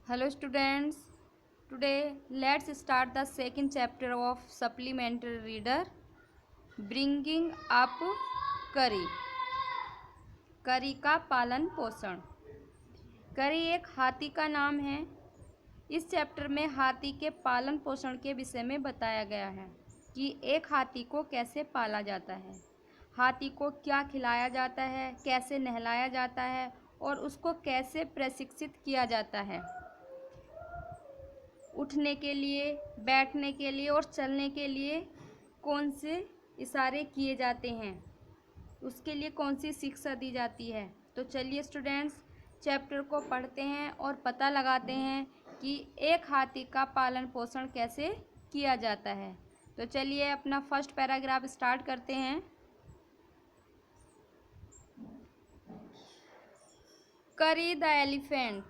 Hello students, today let's start the second chapter of supplementary reader Bringing up करी। करी का पालन पोषण। करी एक हाथी का नाम है। इस चैप्टर में हाथी के पालन पोषण के विषय में बताया गया है कि एक हाथी को कैसे पाला जाता है, हाथी को क्या खिलाया जाता है, कैसे नहलाया जाता है और उसको कैसे प्रशिक्षित किया जाता है। उठने के लिए, बैठने के लिए और चलने के लिए कौन से इशारे किए जाते हैं, उसके लिए कौन सी शिक्षा दी जाती है। तो चलिए स्टूडेंट्स, चैप्टर को पढ़ते हैं और पता लगाते हैं कि एक हाथी का पालन पोषण कैसे किया जाता है। तो चलिए अपना फर्स्ट पैराग्राफ स्टार्ट करते हैं। करी the elephant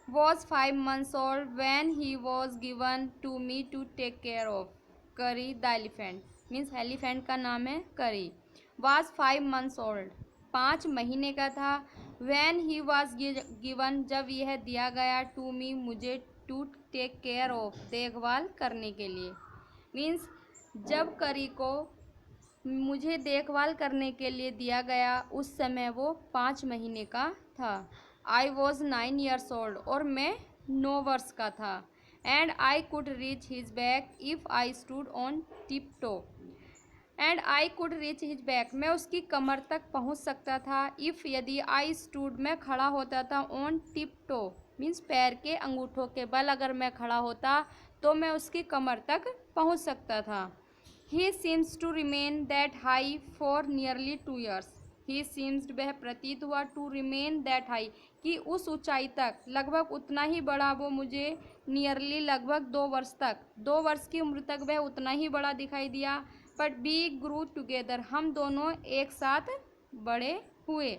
was 5 months old when he was given to me to take care of. Curry the elephant means elephant का नाम है करी। was 5 months old 5 महीने का था। when he was given जब यह दिया गया to me मुझे to take care of देखभाल करने के लिए। means जब करी को मुझे देखभाल करने के लिए दिया गया उस समय वो 5 महीने का था। आई वॉज 9 years old और मैं 9 वर्ष का था। And I could reach his back if I stood on tiptoe. And I could reach his back मैं उसकी कमर तक पहुंच सकता था। इफ़ यदि आई स्टूड मैं खड़ा होता था। ऑन टिप टो मीन्स पैर के अंगूठों के बल अगर मैं खड़ा होता तो मैं उसकी कमर तक पहुंच सकता था। He seems to remain that high for nearly 2 years। He seems वह प्रतीत हुआ टू रिमेन दैट हाई कि उस ऊंचाई तक लगभग उतना ही बड़ा वो मुझे नियरली लगभग 2 वर्ष तक 2 वर्ष की उम्र तक वह उतना ही बड़ा दिखाई दिया। बट वी ग्रू टुगेदर हम दोनों एक साथ बड़े हुए।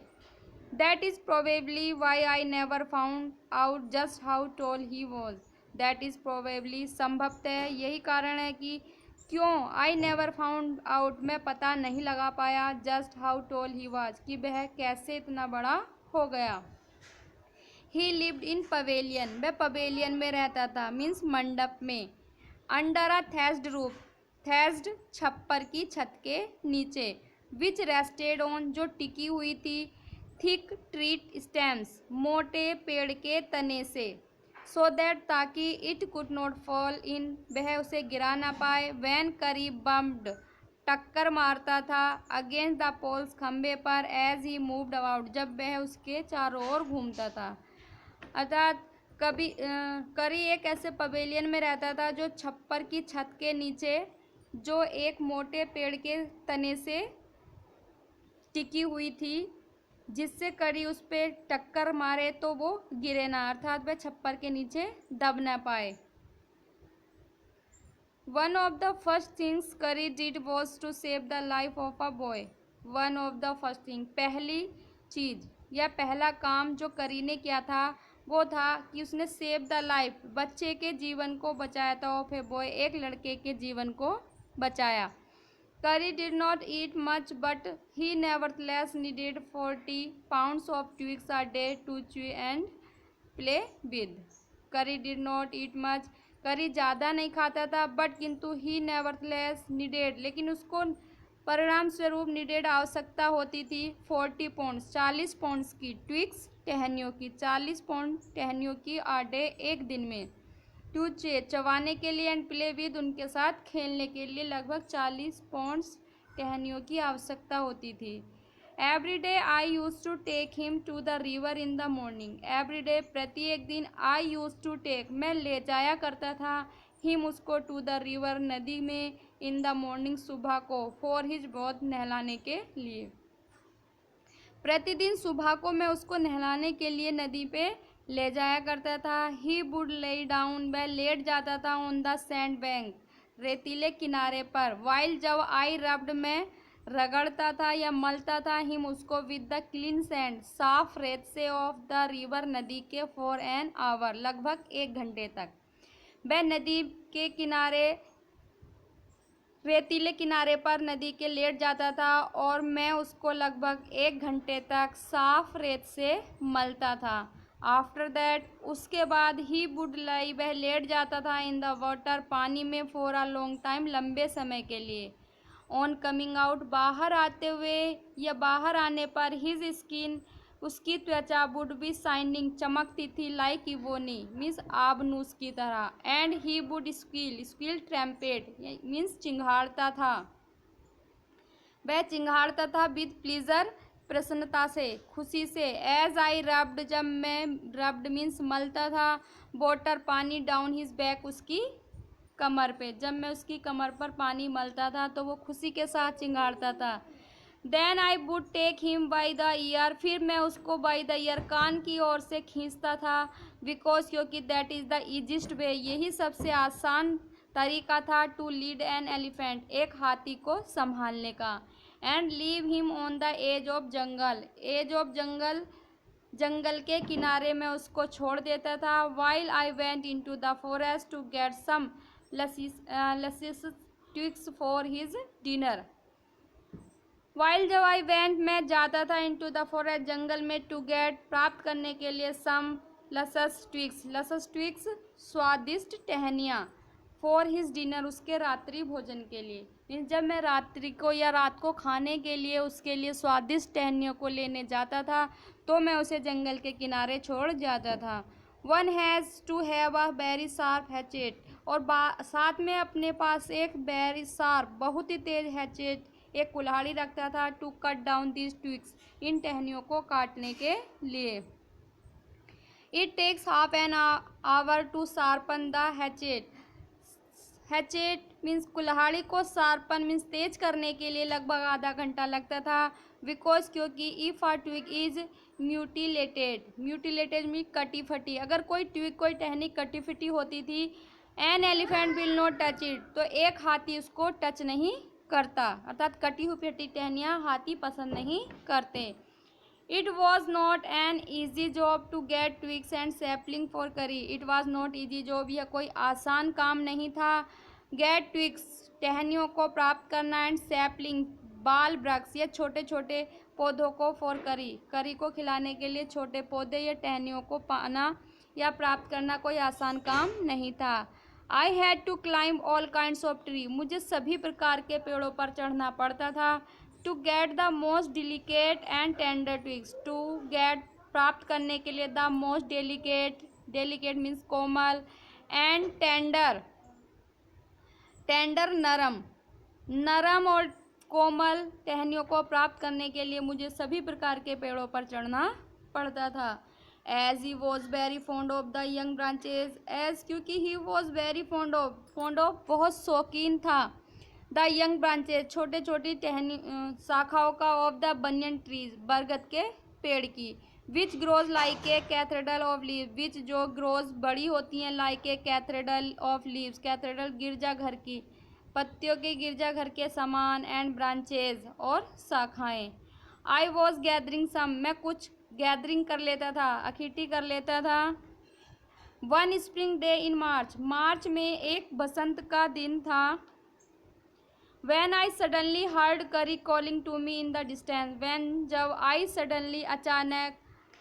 That is probably why I never found out just how tall he was. That is probably संभवतः यही कारण है कि क्यों आई नेवर फाउंड आउट मैं पता नहीं लगा पाया just how tall he was कि वह कैसे इतना बड़ा हो गया। ही लिव्ड इन पवेलियन वह पवेलियन में रहता था मीन्स मंडप में। अंडर अ थैस्ड रूफ थैस्ड छप्पर की छत के नीचे। विच रेस्टेड ऑन जो टिकी हुई थी। थिक ट्रीट स्टेम्स मोटे पेड़ के तने से। सो दैट ताकि it could not fall in वह उसे गिरा ना पाए। वैन करी बम्प्ड टक्कर मारता था अगेंस्ट द पोल्स खंबे पर। एज ही मूव्ड अबाउट जब वह उसके चारों ओर घूमता था। अर्थात करी एक ऐसे पवेलियन में रहता था जो छप्पर की छत के नीचे जो एक मोटे पेड़ के तने से टिकी हुई थी, जिससे करी उस पर टक्कर मारे तो वो गिरे ना, अर्थात वह छप्पर के नीचे दब ना पाए। One of the first things Kari did was to save the life of a boy. One of the first thing पहली चीज़ या पहला काम जो करी ने किया था वो था कि उसने सेव द लाइफ बच्चे के जीवन को बचाया था। ऑफ ए बॉय एक लड़के के जीवन को बचाया। Kari did not eat much but he nevertheless needed 40 pounds of twigs a day to chew and play with. Kari did not eat much Kari ज़्यादा नहीं खाता था बट किंतु ही नेवरथलेस नीडेड लेकिन उसको परिणाम स्वरूप नीडेड आवश्यकता होती थी 40 pounds 40 pounds की ट्विक्स टहनियों की 40 pound टहनियों की आ डे एक दिन में। टू चे चबाने के लिए एंड प्ले विद उनके साथ खेलने के लिए लगभग 40 pounds टहनियों की आवश्यकता होती थी। Every day I used to take him to the river in the morning. Every day प्रत्येक दिन आई यूज टू टेक मैं ले जाया करता था हिम उसको टू द रिवर नदी में इन द मॉर्निंग सुबह को फॉर हिज बॉथ नहलाने के लिए। प्रतिदिन सुबह को मैं उसको नहलाने के लिए नदी पे ले जाया करता था। ही वुड ले डाउन वह लेट जाता था ऑन द सैंड बैंक रेतीले किनारे पर। वाइल जब आई रब्ड मैं रगड़ता था या मलता था हिम उसको विद द क्लीन सैंड साफ रेत से ऑफ द रिवर नदी के फॉर एन आवर लगभग 1 घंटे तक। वह नदी के किनारे रेतीले किनारे पर नदी के लेट जाता था और मैं उसको लगभग 1 घंटे तक साफ रेत से मलता था। आफ्टर दैट उसके बाद ही वुड लाई वह लेट जाता था इन द वाटर पानी में फॉर अ लॉन्ग टाइम लंबे समय के लिए। ऑन कमिंग आउट बाहर आते हुए या बाहर आने पर हिज स्किन उसकी त्वचा वुड बी शाइनिंग चमकती थी लाइक इवोनी मीन्स आबनूस की तरह। And he would squeal trumpet means चिंघाड़ता था, वह चिंघाड़ता था विद प्लीजर प्रसन्नता से खुशी से। एज आई रब्ड जब मैं रब्ड मीन्स मलता था वाटर पानी डाउन हिज बैक उसकी कमर पे, जब मैं उसकी कमर पर पानी मलता था तो वो खुशी के साथ चिंगाड़ता था। Then I would take him by the ear फिर मैं उसको बाई द ईयर कान की ओर से खींचता था बिकॉज क्योंकि दैट इज़ द ईजिस्ट वे यही सबसे आसान तरीका था टू लीड एन एलिफेंट एक हाथी को संभालने का। And leave him on the edge of jungle जंगल के किनारे में उसको छोड़ देता था। While I went in to the forest to get some luscious twigs for his dinner. While जब आई वेंट मैं जाता था इन टू द फॉरेस्ट जंगल में टू गेट प्राप्त करने के लिए सम लसस ट्विक्स स्वादिष्ट टहनियाँ फॉर हिज डिनर उसके रात्रि भोजन के लिए। मीन्स जब मैं रात्रि को या रात को खाने के लिए उसके लिए स्वादिष्ट टहनियों को लेने जाता था तो मैं उसे जंगल के किनारे छोड़ जाता था। One has to have a very sharp hatchet और साथ में अपने पास एक वेरी शार्प बहुत ही तेज हैचेट एक कुल्हाड़ी रखता था to cut down these twigs इन टहनियों को काटने के लिए। It takes half an hour to sharpen the hatchet means कुल्हाड़ी को शार्पन मीन्स तेज करने के लिए लगभग आधा घंटा लगता था। बिकॉज क्योंकि if a twig is mutilated mean कटी फटी अगर कोई ट्विग कोई टहनी कटी फटी होती थी an elephant will not touch it तो एक हाथी उसको टच नहीं करता अर्थात कटी हुई फटी टहनियाँ हाथी पसंद नहीं करते। It was not an easy job to get twigs and sapling for Kari it was not easy job यह कोई आसान काम नहीं था। गेट ट्विग्स टहनियों को प्राप्त करना एंड सैपलिंग बाल वृक्ष या छोटे छोटे पौधों को फॉर करी को खिलाने के लिए छोटे पौधे या टहनियों को पाना या प्राप्त करना कोई आसान काम नहीं था। I had to climb all kinds of tree मुझे सभी प्रकार के पेड़ों पर चढ़ना पड़ता था। To get the most delicate and tender twigs to get प्राप्त करने के लिए द मोस्ट डेलिकेट मीन्स कोमल एंड टेंडर नरम और कोमल टहनियों को प्राप्त करने के लिए मुझे सभी प्रकार के पेड़ों पर चढ़ना पड़ता था। As he was very fond of the young branches as क्योंकि he was very fond of बहुत शौकीन था द यंग ब्रांचेज छोटे छोटी टहनी शाखाओं का ऑफ द बनियन ट्रीज बरगद के पेड़ की। Which grows like a cathedral of leaves विच जो ग्रोज बड़ी होती हैं like a cathedral of leaves cathedral गिरजाघर की पत्तियों के गिरजाघर के समान एंड ब्रांचेज और शाखाएं। आई वॉज गैदरिंग सम मैं कुछ गैदरिंग कर लेता था इकट्ठी कर लेता था। वन स्प्रिंग डे इन मार्च में एक बसंत का दिन था। When I suddenly heard Curry calling to me in the distance जब I suddenly अचानक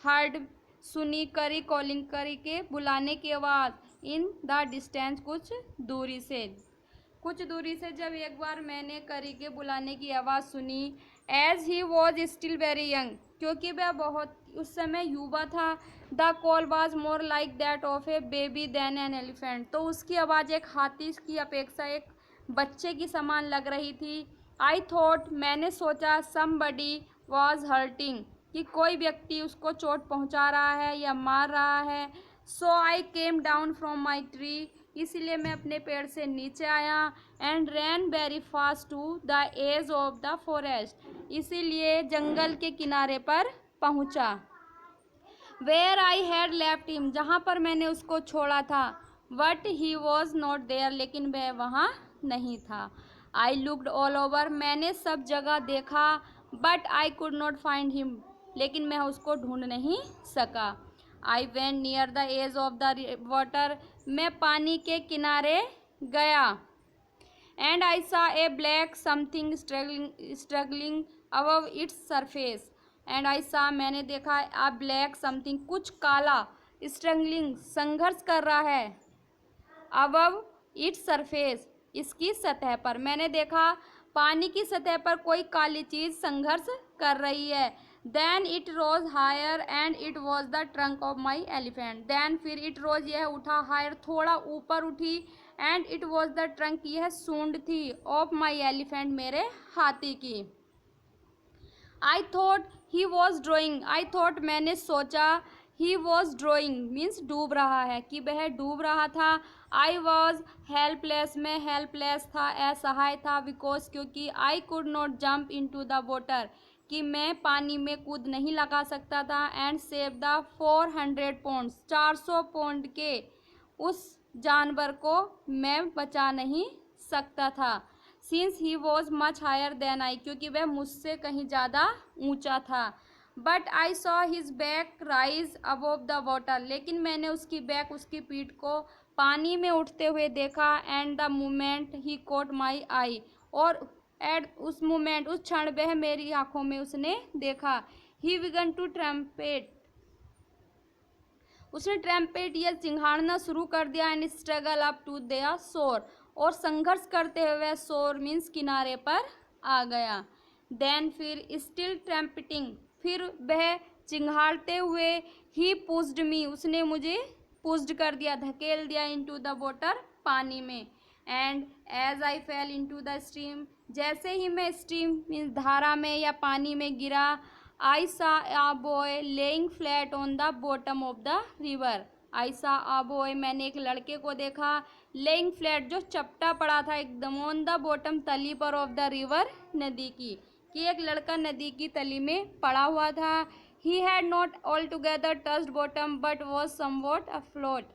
heard सुनी Curry calling Curry के बुलाने की आवाज़ in the distance कुछ दूरी से जब एक बार मैंने Curry के बुलाने की आवाज़ सुनी as he was still very young क्योंकि वह बहुत उस समय युवा था। The call was more like that of a baby than an elephant तो उसकी आवाज़ एक हाथी की अपेक्षा एक बच्चे की समान लग रही थी। आई थॉट मैंने सोचा समबडी वॉज हर्टिंग कि कोई व्यक्ति उसको चोट पहुंचा रहा है या मार रहा है। So I came down from my tree इसलिए मैं अपने पेड़ से नीचे आया and ran very fast to the edge of the forest इसीलिए जंगल के किनारे पर पहुंचा। Where I had left him जहाँ पर मैंने उसको छोड़ा था। But he was not there लेकिन वह वहाँ नहीं था। आई लुकड ऑल ओवर मैंने सब जगह देखा but I could not find him लेकिन मैं उसको ढूंढ नहीं सका। I went near the edge of the water मैं पानी के किनारे गया and I saw a black something struggling above its surface and I saw मैंने देखा अ ब्लैक समथिंग कुछ काला स्ट्रगलिंग संघर्ष कर रहा है अबव इट्स सरफेस इसकी सतह पर। मैंने देखा पानी की सतह पर कोई काली चीज संघर्ष कर रही है। Then it rose higher and it was the trunk of my elephant. Then फिर इट रोज यह उठा हायर थोड़ा ऊपर उठी and it was the trunk यह सूंड थी ऑफ माई एलिफेंट मेरे हाथी की। I thought he was drowning I thought मैंने सोचा ही वॉज ड्रॉइंग मीन्स डूब रहा है कि वह डूब रहा था। आई वॉज हेल्पलेस मैं हेल्पलेस था असहाय था बिकॉज क्योंकि I could not jump in to the water कि मैं पानी में कूद नहीं लगा सकता था and save the 400 pounds 400 pound के उस जानवर को मैं बचा नहीं सकता था। Since he was much higher than I क्योंकि वह मुझसे कहीं ज़्यादा ऊंचा था। But I saw his back rise above the water लेकिन मैंने उसकी बैक उसकी पीठ को पानी में उठते हुए देखा and the moment he caught my eye और एट उस मोमेंट उस क्षण वह मेरी आंखों में उसने देखा। ही बिगन टू ट्रम्पेट उसने ट्रम्पेट या चिंघाड़ना शुरू कर दिया and struggle up to their shore और संघर्ष करते हुए शोर मीन्स किनारे पर आ गया। देन फिर स्टिल ट्रम्पेटिंग फिर वह चिंघाड़ते हुए ही पुश्ड मी उसने मुझे पुश्ड कर दिया धकेल दिया इनटू द वाटर पानी में। And as I fell into the stream जैसे ही मैं स्ट्रीम मीन्स धारा में या पानी में गिरा I saw a boy lying flat on the bottom of the river. I saw a boy मैंने एक लड़के को देखा लेइंग फ्लैट जो चपटा पड़ा था एकदम ऑन द बॉटम तली पर ऑफ द रिवर नदी की कि एक लड़का नदी की तली में पड़ा हुआ था। He had not all together touched bottom but was somewhat afloat.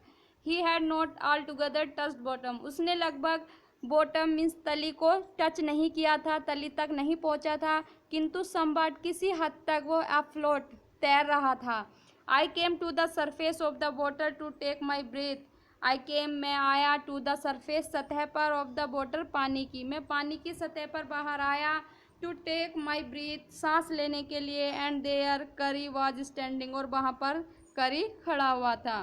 He had not all together touched bottom उसने लगभग बॉटम मीन्स तली को टच नहीं किया था तली तक नहीं पहुंचा था किंतु समवॉट किसी हद तक वो अफ्लोट तैर रहा था। I came to the surface of the water to take my breath I came मैं आया टू द सरफेस सतह पर ऑफ द वाटर पानी की मैं पानी की सतह पर बाहर आया टू टेक माई ब्रीथ सांस लेने के लिए एंड देयर करी वॉज स्टैंडिंग और वहाँ पर करी खड़ा हुआ था।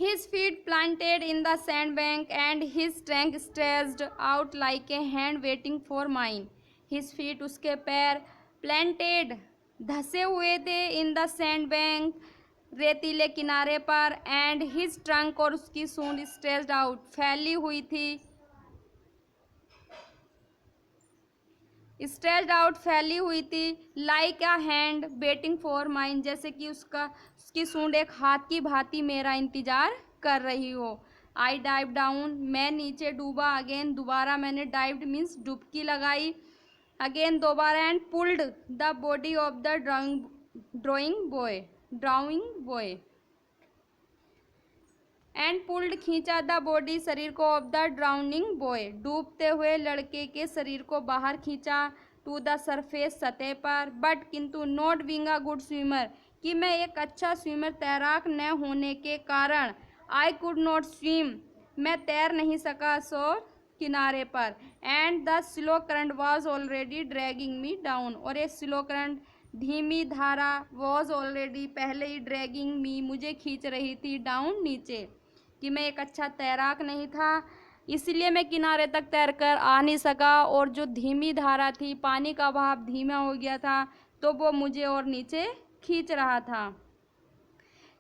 His feet planted in the sand bank and his trunk stretched out like a hand waiting for mine. His feet उसके पैर प्लांटेड धसे हुए थे इन द सैंड बैंक रेतीले किनारे पर एंड हिज ट्रंक और उसकी सूंड स्ट्रेच्ड आउट फैली हुई थी स्ट्रेच्ड आउट फैली हुई थी like a hand waiting for mine जैसे कि उसकी सूंड एक हाथ की भांति मेरा इंतजार कर रही हो। आई डाइव डाउन मैं नीचे डूबा अगेन दोबारा मैंने डाइव्ड मीन्स डुबकी लगाई अगेन दोबारा and pulled the body of the drawing boy and pulled खींचा द बॉडी शरीर को ऑफ द ड्राउनिंग बॉय डूबते हुए लड़के के शरीर को बाहर खींचा टू द सरफेस सतह पर बट किंतु not being a good swimmer कि मैं एक अच्छा स्विमर तैराक न होने के कारण आई कुड नॉट स्विम मैं तैर नहीं सका शोर किनारे पर and the slow current was already dragging me down और एक स्लो करंट धीमी धारा वॉज ऑलरेडी पहले ही ड्रैगिंग मी मुझे खींच रही थी डाउन नीचे कि मैं एक अच्छा तैराक नहीं था इसलिए मैं किनारे तक तैरकर आ नहीं सका और जो धीमी धारा थी पानी का बहाव धीमा हो गया था तो वो मुझे और नीचे खींच रहा था।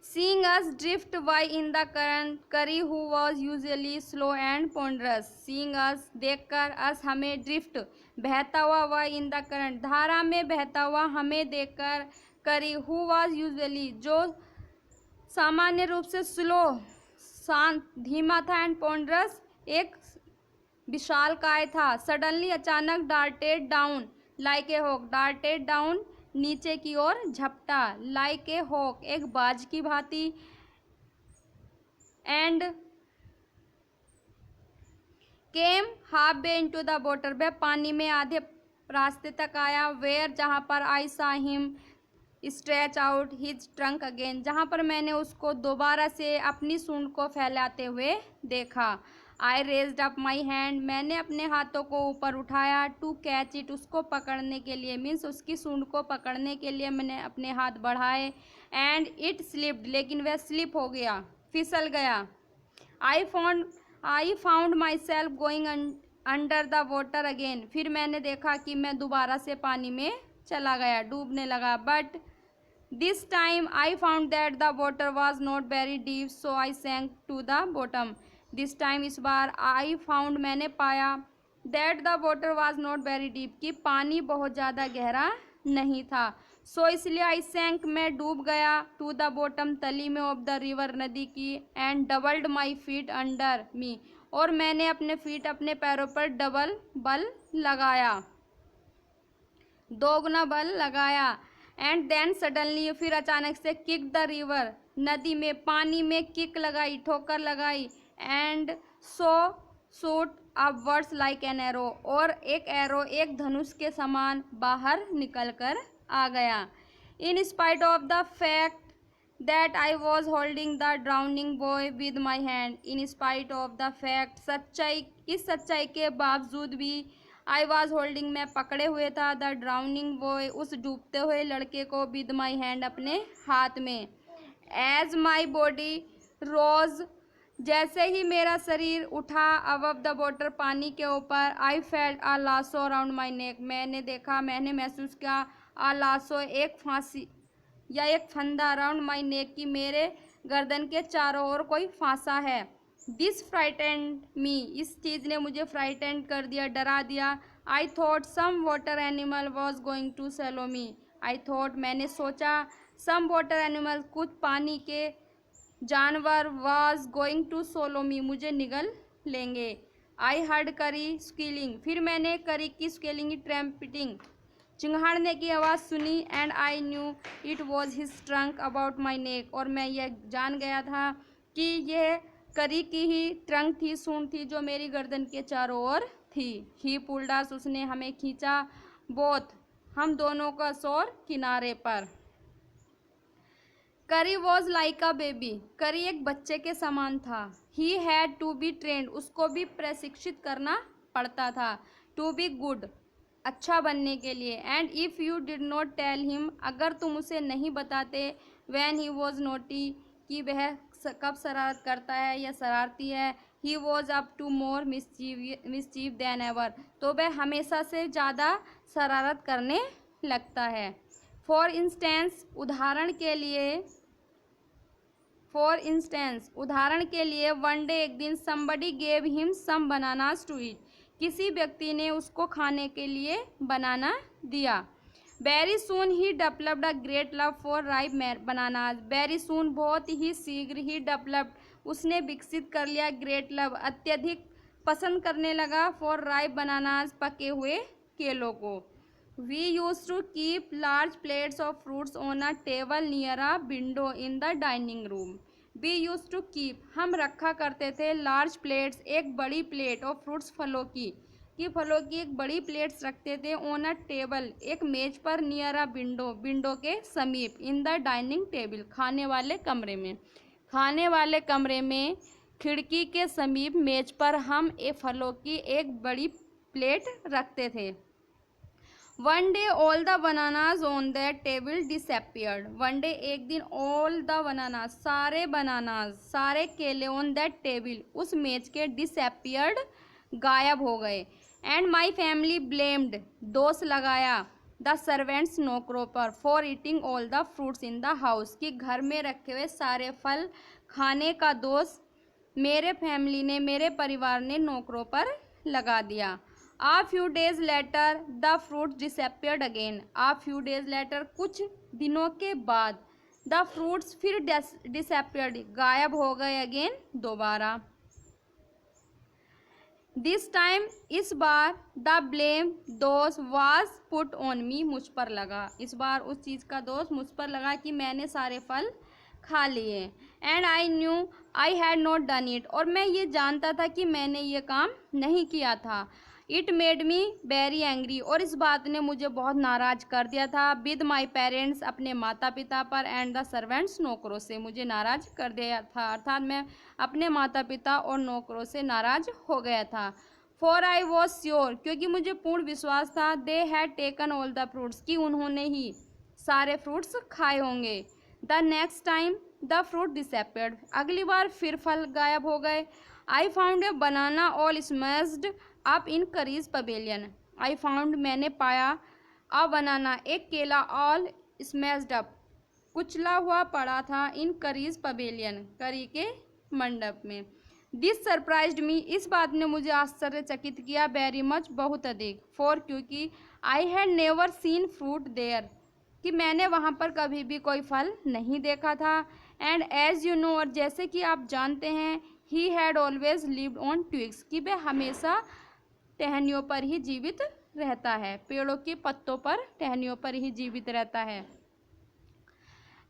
Seeing us drift by in the current, Curry who was usually slow and ponderous, seeing us देखकर us हमें drift बहता हुआ why in the current धारा में बहता हुआ हमें देखकर Curry who was usually जो सामान्य रूप से स्लो शांत धीमा था एंड ponderous एक विशालकाय था सडनली अचानक darted down like a hawk darted down नीचे की ओर झपटा लाइक ए हॉक एक बाज की भांति and came half way into the water वह पानी में आधे रास्ते तक आया वेयर जहाँ पर I saw him stretch out his trunk again जहाँ पर मैंने उसको दोबारा से अपनी सूंड को फैलाते हुए देखा। आई रेज्ड अप माई हैंड, मैंने अपने हाथों को ऊपर उठाया। टू कैच इट, उसको पकड़ने के लिए, मीन्स उसकी सूंड को पकड़ने के लिए मैंने अपने हाथ बढ़ाए। एंड इट स्लिप्ड, लेकिन वह स्लिप हो गया, फिसल गया। I found my self going under the water again, फिर मैंने देखा कि मैं दोबारा से पानी में चला गया, डूबने लगा। But this time I found that the water was not very deep, so I sank to the bottom. This time, इस बार, आई फाउंड, मैंने पाया, that the water was not very deep, कि पानी बहुत ज़्यादा गहरा नहीं था। सो इसलिए आई सैंक, मैं डूब गया, टू द बॉटम, तली में, ऑफ द रिवर, नदी की। And doubled my feet under मी, और मैंने अपने फीट, अपने पैरों पर डबल बल लगाया, दोगुना बल लगाया। एंड देन सडनली, फिर अचानक से, किक द रिवर, नदी में, पानी में किक लगाई, ठोकर लगाई। And so shoot upwards like an arrow, और एक एरो, एक धनुष के समान बाहर निकल कर आ गया। In spite of the fact that I was holding the drowning boy with my hand, in spite of the fact, सच्चाई, इस सच्चाई के बावजूद भी, आई वॉज होल्डिंग, मैं पकड़े हुए था, द ड्राउनिंग बॉय, उस डूबते हुए लड़के को, विद माई हैंड, अपने हाथ में। एज माई बॉडी रोज, जैसे ही मेरा शरीर उठा, अबव द वाटर, पानी के ऊपर, I felt a lasso around my neck, मैंने देखा, मैंने महसूस किया, अ लासो, एक फांसी या एक फंदा, अराउंड माई नेक, की मेरे गर्दन के चारों ओर कोई फांसा है। दिस फ्राइटेंड मी, इस चीज़ ने मुझे फ्राइटेंड कर दिया, डरा दिया। I thought some water animal was going to swallow me, I thought, मैंने सोचा, सम वाटर एनिमल, कुछ पानी के जानवर, was going to swallow me, मुझे निगल लेंगे। आई हर्ड करी स्क्रीलिंग, फिर मैंने करी की स्क्रीलिंग, ट्रम्पिटिंग, चिंघाड़ने की आवाज़ सुनी। And I knew it was his trunk about my neck, और मैं यह जान गया था कि यह करी की ही ट्रंक थी, सूंड थी, जो मेरी गर्दन के चारों ओर थी। ही पुल्ड अस, उसने हमें खींचा, बोथ, हम दोनों का, शोर किनारे पर। करी वॉज लाइक अ बेबी, करी एक बच्चे के समान था। He had to be trained, उसको भी प्रशिक्षित करना पड़ता था। टू बी गुड, अच्छा बनने के लिए। And if you did not tell him, अगर तुम उसे नहीं बताते, व्हेन ही वॉज नोटी, कि वह कब शरारत करता है या शरारती है, he was up to more mischief than ever, तो वह हमेशा से ज़्यादा शरारत करने लगता है। फॉर इंस्टेंस, उदाहरण के लिए, वन डे, एक दिन, somebody gave him some bananas to eat, किसी व्यक्ति ने उसको खाने के लिए बनाना दिया। Very soon he developed a great love for ripe bananas, very soon, बहुत ही शीघ्र, ही डेवलप्ड, उसने विकसित कर लिया, ग्रेट लव, अत्यधिक पसंद करने लगा, फॉर राइप बनानाज, पके हुए केलों को। We used to keep large plates of fruits on a table near a window in the dining room. We used to keep, हम रखा करते थे, लार्ज प्लेट्स, एक बड़ी प्लेट, ऑफ फ्रूट्स, फलों की एक बड़ी प्लेट्स रखते थे, ऑन अ टेबल, एक मेज पर, नियर अ विंडो, विंडो के समीप, इन द डाइनिंग टेबल, खाने वाले कमरे में, खिड़की के समीप, मेज पर हम फलों की एक बड़ी प्लेट रखते थे। One day all the bananas on that table disappeared, one day, एक दिन, ऑल द बनानाज, सारे केले, ऑन दैट टेबल, उस मेज के, डिसअपियर्ड, गायब हो गए। एंड माई फैमिली ब्लेम्ड, दोष लगाया, द सर्वेंट्स नौकरों पर, for eating all the fruits in the house, कि घर में रखे हुए सारे फल खाने का दोष मेरे फैमिली ने, मेरे परिवार ने नौकरों पर लगा दिया। A few days later the fruits disappeared again. A few days later, कुछ दिनों के बाद, the fruits फिर disappeared, गायब हो गए, again, दोबारा। This time, इस बार, the blame दोष was put on me, मुझ पर लगा, इस बार उस चीज़ का दोष मुझ पर लगा कि मैंने सारे फल खा लिए। And I new I had not done it, और मैं ये जानता था कि मैंने ये काम नहीं किया था। It made me very angry, और इस बात ने मुझे बहुत नाराज कर दिया था। विद माई पेरेंट्स, अपने माता पिता पर, एंड द सर्वेंट्स, नौकरों से मुझे नाराज कर दिया था, अर्थात मैं अपने माता पिता और नौकरों से नाराज हो गया था। फॉर आई वॉज श्योर, क्योंकि मुझे पूर्ण विश्वास था, they had taken all the fruits, कि उन्होंने ही सारे फ्रूट्स खाए होंगे। The next time the fruit disappeared, अगली बार फिर फल गायब हो गए। I found a banana all smashed up in curries pavilion, I found, मैंने पाया, अ बनाना, एक केला, ऑल स्मैश्ड अप, कुचला हुआ पड़ा था, इन करीज पवेलियन, करी के मंडप में। दिस सरप्राइज्ड मी, इस बात ने मुझे आश्चर्यचकित किया, वेरी मच, बहुत अधिक। फॉर, क्योंकि I had never seen fruit there, कि मैंने वहाँ पर कभी भी कोई फल नहीं देखा था। एंड एज यू नो, और जैसे कि आप जानते हैं, he had always lived on twigs, कि वह हमेशा टहनियों पर ही जीवित रहता है, पेड़ों के पत्तों पर, टहनियों पर ही जीवित रहता है।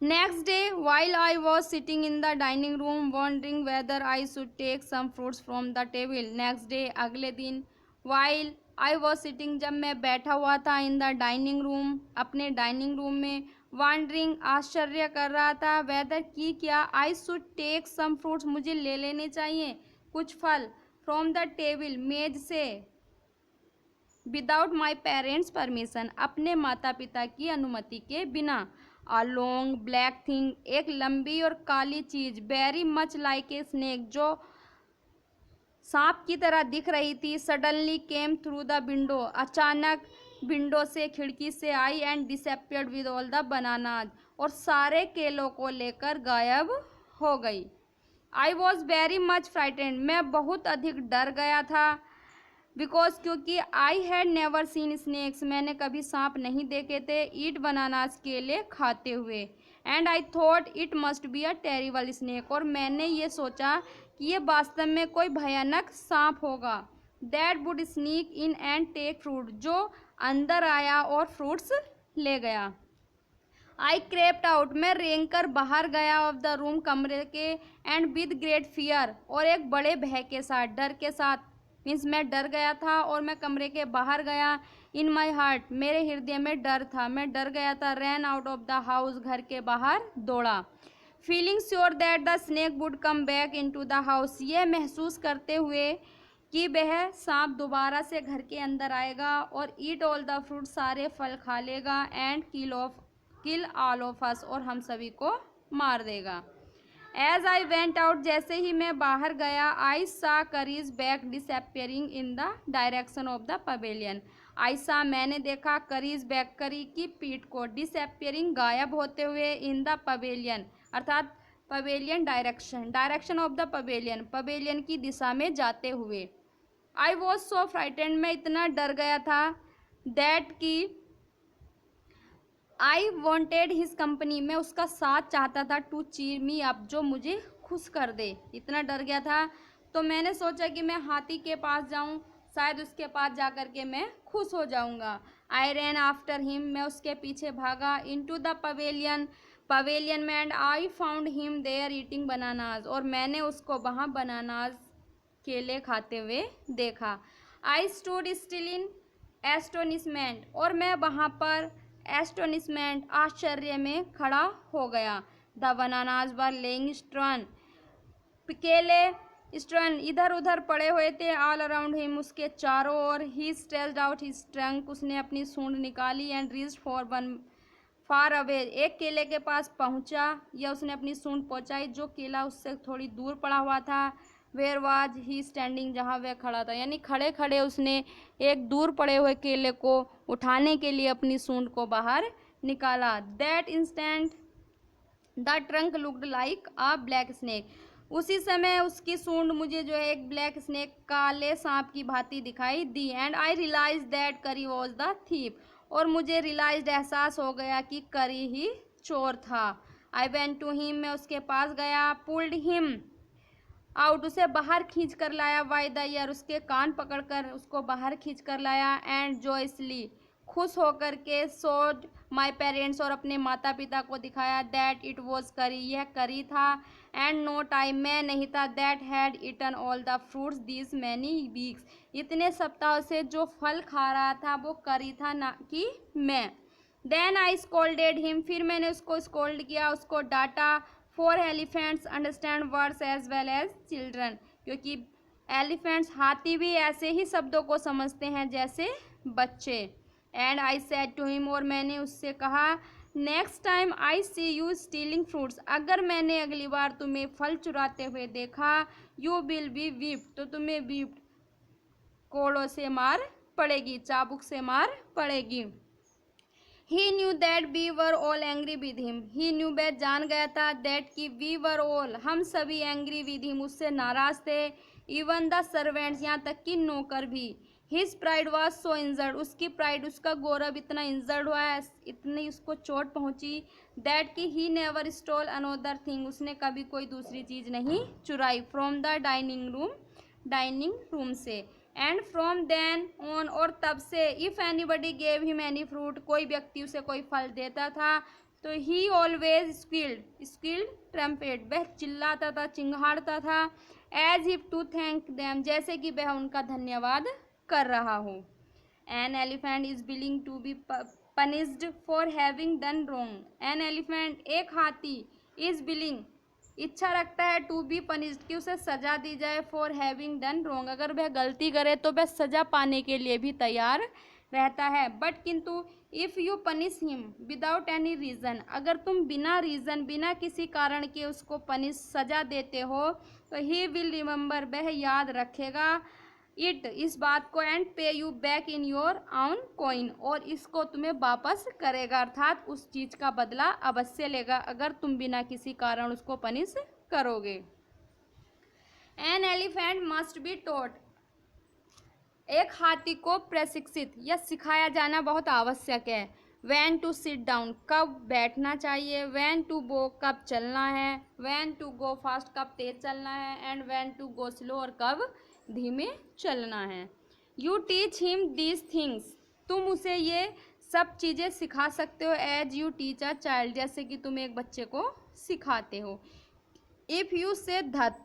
Next day while I was sitting in the dining room wondering whether I should take some fruits from the table, next day, अगले दिन, वाइल आई वॉज सिटिंग, जब मैं बैठा हुआ था, इन द डाइनिंग रूम, अपने डाइनिंग रूम में, wondering, आश्चर्य कर रहा था, वेदर, की क्या, I should take some fruits, मुझे ले लेने चाहिए कुछ फल, फ्रॉम द टेबल, मेज से, विदाउट माई पेरेंट्स परमिशन, अपने माता पिता की अनुमति के बिना। अ लॉन्ग ब्लैक थिंग, एक लंबी और काली चीज, very much like a snake, जो सांप की तरह दिख रही थी, suddenly came through the window, अचानक विंडो से, खिड़की से आई, and disappeared with all the bananas, और सारे केलों को लेकर गायब हो गई। I was very much frightened, मैं बहुत अधिक डर गया था। बिकॉज, क्योंकि I had never seen snakes, मैंने कभी सांप नहीं देखे थे, ईट बनानास, केले खाते हुए। And I thought it must be a terrible snake, और मैंने ये सोचा कि ये वास्तव में कोई भयानक सांप होगा। That would sneak in and take fruit, जो अंदर आया और फ्रूट्स ले गया। आई क्रेप्ट आउट, मैं रेंग कर बाहर गया ऑफ द रूम, कमरे के, एंड विद ग्रेट फियर, और एक बड़े भय के साथ, डर के साथ, मीन्स मैं डर गया था और मैं कमरे के बाहर गया। इन माई हार्ट, मेरे हृदय में डर था, मैं डर गया था। Ran out of the house, घर के बाहर दौड़ा। Feeling sure that the snake would come back in to the house, ये महसूस करते हुए कि वह सांप दोबारा से घर के अंदर आएगा और ईट ऑल द फ्रूट, सारे फल खा लेगा, and kill all of us, और हम सभी को मार देगा। एज आई वेंट आउट, जैसे ही मैं बाहर गया, I saw Kari's back disappearing in the direction of the pavilion, I saw, मैंने देखा, करीज बैक, करी की पीठ को, डिसअपियरिंग, गायब होते हुए, इन द पवेलियन, अर्थात pavilion direction, direction of the pavilion, pavilion की दिशा में जाते हुए। आई वॉज सो फ्राइटेंड, मैं इतना डर गया था, दैट की आई वॉन्टेड हिज कंपनी, मैं उसका साथ चाहता था, टू चीर मी अप, जो मुझे खुश कर दे। इतना डर गया था तो मैंने सोचा कि मैं हाथी के पास जाऊं, शायद उसके पास जाकर के मैं खुश हो जाऊंगा। आई रैन आफ्टर हिम, मैं उसके पीछे भागा, इनटू द पवेलियन में, and I found him there eating bananas, और मैंने उसको वहाँ बनानाज, केले खाते हुए देखा। I stood still in astonishment, और मैं वहाँ पर एस्टोनिशमेंट, आश्चर्य में खड़ा हो गया। द बनानाज वर लेइंग स्ट्रन, केले स्ट्रन, इधर उधर पड़े हुए थे, ऑल अराउंड हिम, उसके चारों ओर। ही स्ट्रेच्ड आउट हिज ट्रंक, उसने अपनी सूंड निकाली, and reached for one far away, एक केले के पास पहुंचा, या उसने अपनी सूंड पहुंचाई, जो केला उससे थोड़ी दूर पड़ा हुआ था। वेयर वाज ही स्टैंडिंग, जहाँ वह खड़ा था, यानी खड़े खड़े उसने एक दूर पड़े हुए केले को उठाने के लिए अपनी सूंड को बाहर निकाला। That instant the trunk looked like a black snake, उसी समय उसकी सूंड मुझे जो है एक ब्लैक स्नेक, काले सांप की भांति दिखाई दी। एंड आई रियलाइज दैट करी वॉज द थीप, और मुझे रियलाइज, एहसास हो गया कि करी ही चोर था। आई वेंट टू हिम, मैं उसके पास गया, पुल्ड हिम आउट, उसे बाहर खींच कर लाया, बाय द ईयर, उसके कान पकड़कर उसको बाहर खींच कर लाया, एंड जॉयसली, खुश होकर के शोड माई पेरेंट्स और अपने माता पिता को दिखाया दैट इट वॉज करी, यह करी था। एंड नो टाइम, मैं नहीं था। That had eaten all the fruits this many weeks, इतने सप्ताह से जो फल खा रहा था वो करी था, ना कि मैं। देन आई स्कोल्डेड हिम, फिर मैंने उसको स्कोल्ड किया, उसको डांटा। For elephants understand words as well as children, क्योंकि एलिफेंट्स हाथी भी ऐसे ही शब्दों को समझते हैं जैसे बच्चे। And I said to him, और मैंने उससे कहा next time I see you stealing fruits, अगर मैंने अगली बार तुम्हें फल चुराते हुए देखा, यू विल बी वीप्ड, तो तुम्हें वीप्ड कोड़ों से मार पड़ेगी, चाबुक से मार पड़ेगी। He knew that we were all angry with him, he knew वह जान गया था दैट कि वी वर ऑल हम सभी एंग्री विद हिम उससे नाराज थे। इवन द सर्वेंट्स यहाँ तक कि नौकर भी। His pride was so injured, उसकी प्राइड उसका गौरव इतना इंजर्ड हुआ है, इतनी उसको चोट पहुंची। दैट कि he never stole another thing, उसने कभी कोई दूसरी चीज़ नहीं चुराई। फ्रॉम द डाइनिंग रूम से। एंड फ्रॉम देन ऑन, और तब से, if anybody gave him any fruit, कोई व्यक्ति उसे कोई फल देता था तो ही ऑलवेज स्क्विल्ड ट्रम्पेट, वह चिल्लाता था, चिंगाड़ता था। As if to thank them, जैसे कि वह उनका धन्यवाद कर रहा हो। An elephant is willing to be punished for having done wrong, an elephant एक हाथी, इज विलिंग इच्छा रखता है, टू बी पनिश्ड कि उसे सजा दी जाए, फॉर हैविंग डन रॉन्ग, अगर वह गलती करे तो वह सजा पाने के लिए भी तैयार रहता है। बट किंतु if you punish him without any reason, अगर तुम बिना रीज़न, बिना किसी कारण के उसको सजा देते हो, तो ही विल रिमेंबर, वह याद रखेगा, इट इस बात को, एंड पे you back in your on coin, और इसको तुम्हें वापस करेगा, अर्थात उस चीज़ का बदला अवश्य लेगा अगर तुम बिना किसी कारण उसको पनिश करोगे। An elephant must be taught, एक हाथी को प्रशिक्षित या सिखाया जाना बहुत आवश्यक है। वैन टू सिट डाउन, कब बैठना चाहिए। वैन टू गो, कब चलना है। वैन टू गो फास्ट, कब तेज चलना है। And when to go slow, और कब धीमे चलना है। You teach him these things, तुम उसे ये सब चीज़ें सिखा सकते हो। As you teach a child, जैसे कि तुम एक बच्चे को सिखाते हो। इफ़ यू से धत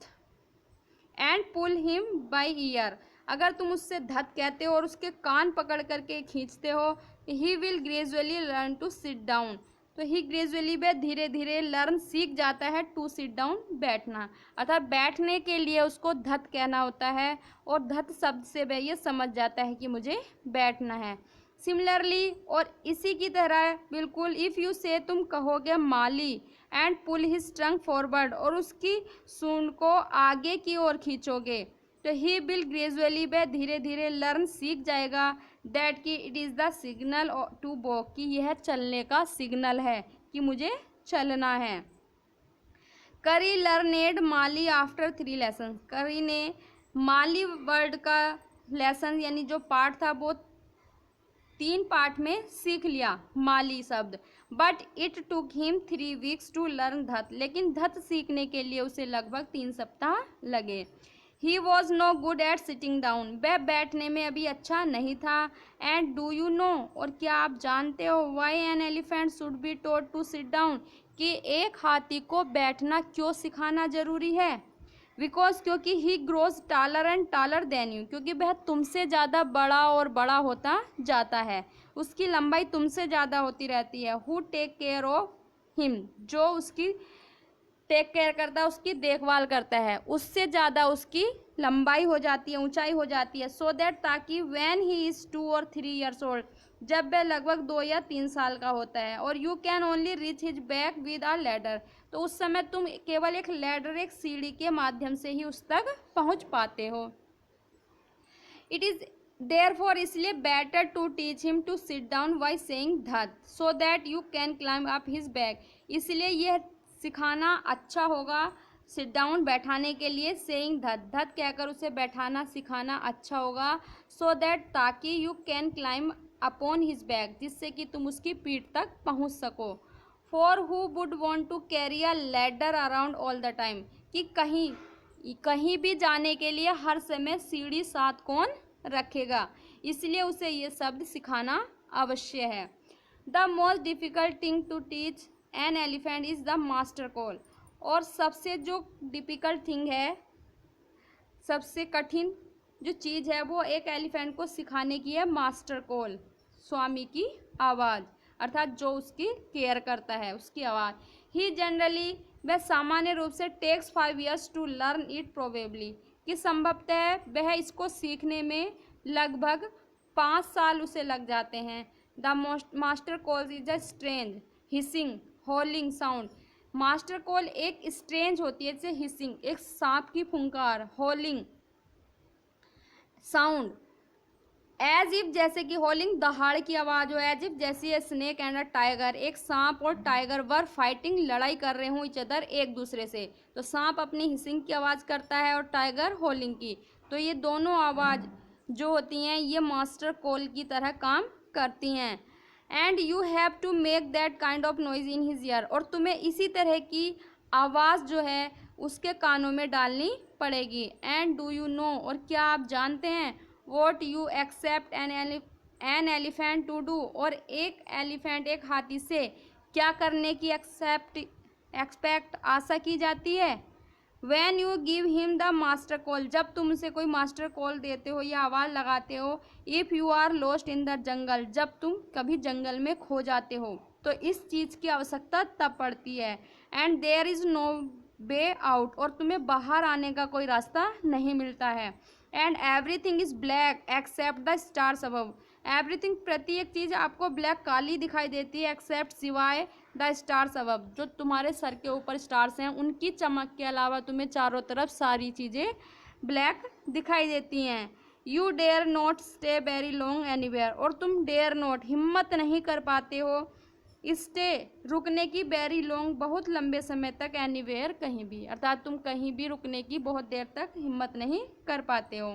and pull him by ear, अगर तुम उससे धत कहते हो और उसके कान पकड़ करके खींचते हो, he will gradually learn to sit down, तो ही ग्रेजुअली वह धीरे धीरे लर्न सीख जाता है टू सिट डाउन, बैठना, अर्थात बैठने के लिए उसको धत कहना होता है, और धत शब्द से वह ये समझ जाता है कि मुझे बैठना है। सिमिलरली, और इसी की तरह बिल्कुल, इफ़ यू से, तुम कहोगे माली, and pull his trunk forward, और उसकी सूंड को आगे की ओर खींचोगे, तो ही विल ग्रेजुअली, वह धीरे धीरे लर्न सीख जाएगा, दैट कि it is the signal to walk, कि यह चलने का सिग्नल है कि मुझे चलना है। करी लर्नेड माली आफ्टर 3 लेसन, करी ने माली वर्ड का लेसन यानी जो पार्ट था वो 3 पार्ट में सीख लिया, माली शब्द। But it took him 3 weeks to learn धत, लेकिन धत सीखने के लिए उसे लगभग 3 सप्ताह लगे। He was no good at sitting down, वह बैठने में अभी अच्छा नहीं था। एंड डू यू नो, और क्या आप जानते हो, why an elephant should be told to sit down, कि एक हाथी को बैठना क्यों सिखाना जरूरी है। बिकॉज, क्योंकि he grows taller and taller than you, क्योंकि वह तुमसे ज़्यादा बड़ा और बड़ा होता जाता है, उसकी लंबाई तुमसे ज़्यादा होती रहती है। Who take care of him, जो उसकी टेक केयर करता है, उसकी देखभाल करता है, उससे ज़्यादा उसकी लंबाई हो जाती है, ऊंचाई हो जाती है। सो दैट, ताकि when he is 2 or 3 years old, जब वह लगभग 2 या 3 साल का होता है, और you can only reach his back with a ladder, तो उस समय तुम केवल एक लैडर, एक सीढ़ी के माध्यम से ही उस तक पहुंच पाते हो। इट इज़ देयरफॉर, इसलिए better to teach him to sit down by saying धत, so that you can climb up his back, इसलिए यह सिखाना अच्छा होगा, सिट डाउन बैठाने के लिए, सेइंग धत, धत कहकर उसे बैठाना सिखाना अच्छा होगा। सो दैट, ताकि you can climb upon his back, जिससे कि तुम उसकी पीठ तक पहुंच सको। For who would want to carry a ladder around all the time, कि कहीं भी जाने के लिए हर समय सीढ़ी साथ कौन रखेगा, इसलिए उसे ये शब्द सिखाना अवश्य है। The most difficult thing to teach an elephant is the master call. और सबसे जो डिफ़िकल्ट थिंग है, सबसे कठिन जो चीज़ है वो एक एलिफेंट को सिखाने की है मास्टर कॉल, स्वामी की आवाज़, अर्थात जो उसकी केयर करता है उसकी आवाज़। ही जनरली, वह सामान्य रूप से takes 5 years to learn it probably, कि संभवतः वह इसको सीखने में लगभग 5 साल उसे लग जाते हैं। The master call is a strange hissing हॉलिंग sound. Master call एक स्ट्रेंज होती है, जैसे हिसिंग एक सांप की फुंकार, हॉलिंग साउंड, एज इफ जैसे कि हॉलिंग दहाड़ की आवाज़ हो, एज इफ जैसी है स्नेक एंड अ टाइगर, एक सांप और टाइगर वर फाइटिंग लड़ाई कर रहे हों इच अदर एक दूसरे से। तो सांप अपनी हिसिंग की आवाज़ करता है और टाइगर हॉलिंग की। तो ये दोनों आवाज़ जो होती हैं ये मास्टर कॉल की तरह काम करती हैं। And you have to make that kind of noise in his ear, और तुम्हें इसी तरह की आवाज़ जो है उसके कानों में डालनी पड़ेगी। एंड डू यू नो, और क्या आप जानते हैं, what you expect an elephant to do, और एक एलिफेंट एक हाथी से क्या करने की एक्सपेक्ट आशा की जाती है। When you give him the master call, जब तुम उसे कोई मास्टर कॉल देते हो या आवाज़ लगाते हो। If you are lost in the jungle, जब तुम कभी जंगल में खो जाते हो तो इस चीज़ की आवश्यकता तब पड़ती है। And there is no way out, और तुम्हें बाहर आने का कोई रास्ता नहीं मिलता है। And everything is black except the stars above, everything प्रत्येक चीज़ आपको ब्लैक काली दिखाई देती है, एक्सेप्ट सिवाय द स्टार्स अबव, जो तुम्हारे सर के ऊपर स्टार्स हैं उनकी चमक के अलावा तुम्हें चारों तरफ सारी चीज़ें ब्लैक दिखाई देती हैं। You dare not stay very long anywhere, और तुम डेयर नॉट हिम्मत नहीं कर पाते हो स्टे रुकने की, वेरी लॉन्ग बहुत लंबे समय तक, एनीवेयर कहीं भी, अर्थात तुम कहीं भी रुकने की बहुत देर तक हिम्मत नहीं कर पाते हो।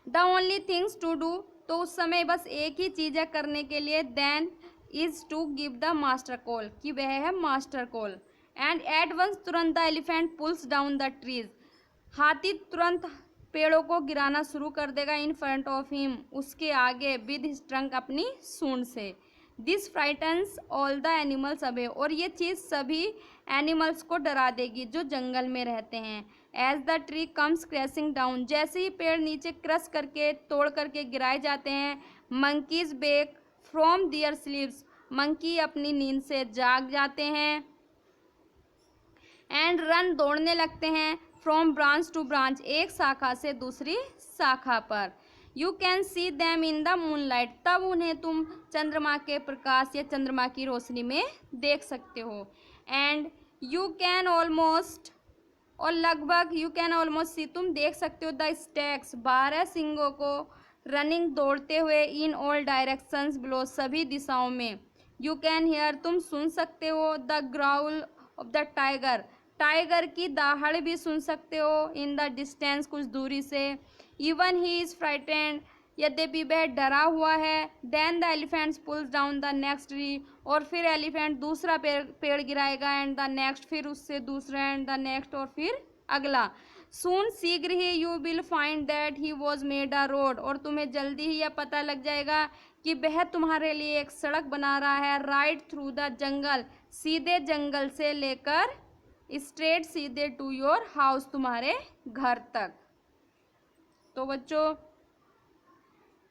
The only things to do, तो उस समय बस एक ही चीज़ है करने के लिए, then is to give the master call, कि वह है master call. And at once, तुरंत the elephant pulls down the trees, हाथी तुरंत पेड़ों को गिराना शुरू कर देगा, इन फ्रंट ऑफ हिम, उसके आगे, विद हिज ट्रंक अपनी सूंड से। This frightens all the animals away, और ये चीज़ सभी एनिमल्स को डरा देगी जो जंगल में रहते हैं। As the tree comes crashing down, जैसे ही पेड़ नीचे क्रश करके तोड़ करके गिराए जाते हैं। Monkeys wake from their sleeves, monkey अपनी नींद से जाग जाते हैं। एंड रन, दौड़ने लगते हैं। फ्रॉम ब्रांच टू ब्रांच, एक शाखा से दूसरी शाखा पर। You can see them in the moonlight, तब उन्हें तुम चंद्रमा के प्रकाश या चंद्रमा की रोशनी में देख सकते हो। एंड यू कैन ऑलमोस्ट, और लगभग, यू कैन ऑलमोस्ट सी, तुम देख सकते हो द स्टैग्स 12 सिंगों को, रनिंग दौड़ते हुए, इन ऑल डायरेक्शंस बिलो, सभी दिशाओं में। यू कैन हियर, तुम सुन सकते हो the growl of the tiger, tiger की दहाड़ भी सुन सकते हो, इन द डिस्टेंस, कुछ दूरी से। इवन ही इज़ फ्राइटेंड, यद्यपि वह डरा हुआ है। Then the elephants pulls down the next tree, और फिर एलिफेंट दूसरा पेड़ गिराएगा, एंड द नेक्स्ट, फिर उससे दूसरा, एंड द नेक्स्ट, और फिर अगला। सून, शीघ्र ही, you will find that he was made a road, और तुम्हें जल्दी ही यह पता लग जाएगा कि वह तुम्हारे लिए एक सड़क बना रहा है। राइट थ्रू द जंगल, सीधे जंगल से लेकर स्ट्रेट सीधे टू योर हाउस, तुम्हारे घर तक। तो बच्चों,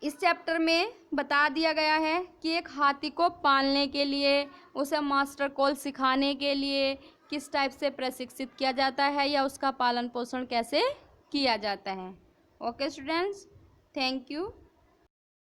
इस चैप्टर में बता दिया गया है कि एक हाथी को पालने के लिए, उसे मास्टर कॉल सिखाने के लिए किस टाइप से प्रशिक्षित किया जाता है या उसका पालन पोषण कैसे किया जाता है। Okay students, thank you.